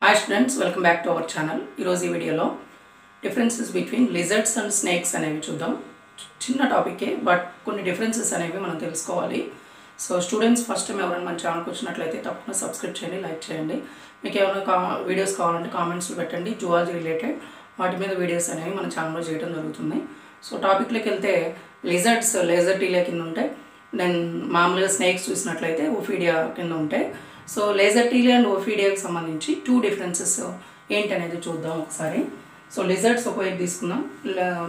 Hi students, welcome back to our channel. ఈరోజు ఈ వీడియోలో differences between lizards and snakes అనేవి చూద్దాం. చిన్న టాపికే బట్ కొన్ని డిఫరెన్సెస్ అనేవి మనం తెలుసుకోవాలి. సో స్టూడెంట్స్ ఫస్ట్ టైం ఎవరైనా మన ఛానల్కి వచ్చినట్లయితే తప్పకుండా సబ్స్క్రైబ్ చేయండి, లైక్ చేయండి. మీకు ఏమైనా వీడియోస్ కావాలంటే కామెంట్స్లో పెట్టండి. జువాలజీ రిలేటెడ్ వాటి మీద వీడియోస్ అనేవి మన ఛానల్లో చేయడం జరుగుతుంది. సో టాపిక్లోకి వెళ్తే లిజర్డ్స్ లేజర్టీలియా కింద ఉంటాయి. దెన్ మామూలుగా స్నేక్స్ చూసినట్లయితే ఓఫీడియా కింద ఉంటాయి. సో లేజర్టీలియా అండ్ ఓఫీడియాకి సంబంధించి టూ డిఫరెన్సెస్ ఏంటనేది చూద్దాం ఒకసారి. సో లిజర్డ్స్ ఒకవైపు తీసుకుందాం,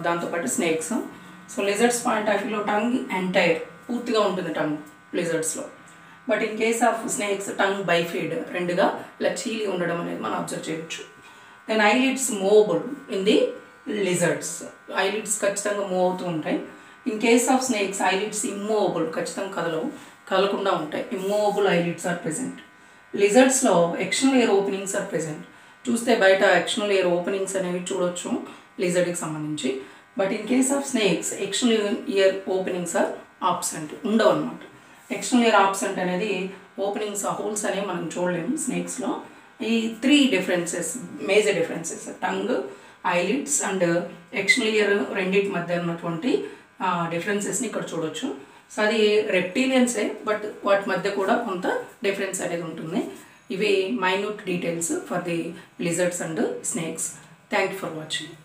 దాంతోపాటు snakes. So lizards point of వ్యూలో టంగ్ ఎంటైర్ పూర్తిగా ఉంటుంది టంగ్ లిజర్డ్స్లో. But in case of snakes tongue bifid రెండుగా ఇలా చీలి ఉండడం అనేది మనం అబ్జర్వ్ చేయొచ్చు. Then eyelids movable in the lizards, eyelids ఖచ్చితంగా మూవ్ అవుతూ ఉంటాయి. In case of snakes eyelids immovable, ఖచ్చితంగా కదలకుండా ఉంటాయి. Immovable eyelids are present. లిజర్డ్స్లో external air openings are present. చూస్తే బయట ఎక్స్టర్నల్ ఎయిర్ ఓపెనింగ్స్ అనేవి చూడొచ్చు లిజర్డ్కి సంబంధించి. But in case of snakes external ear openings are absent, ఉండవు అనమాట. ఎక్స్టర్నల్ ఇయర్ ఆబ్సెంట్ అనేది ఓపెనింగ్స్ హోల్స్ అనేవి మనం చూడలేము స్నేక్స్లో. ఈ three differences, major differences tongue, eyelids and external ear రెండింటి మధ్య ఉన్నటువంటి డిఫరెన్సెస్ని ఇక్కడ చూడొచ్చు. సో అది రెప్టీలియన్సే, బట్ వాటి మధ్య కూడా కొంత డిఫరెన్స్ అనేది ఉంటుంది. ఇవి minute details for the lizards and snakes. Thank you for watching.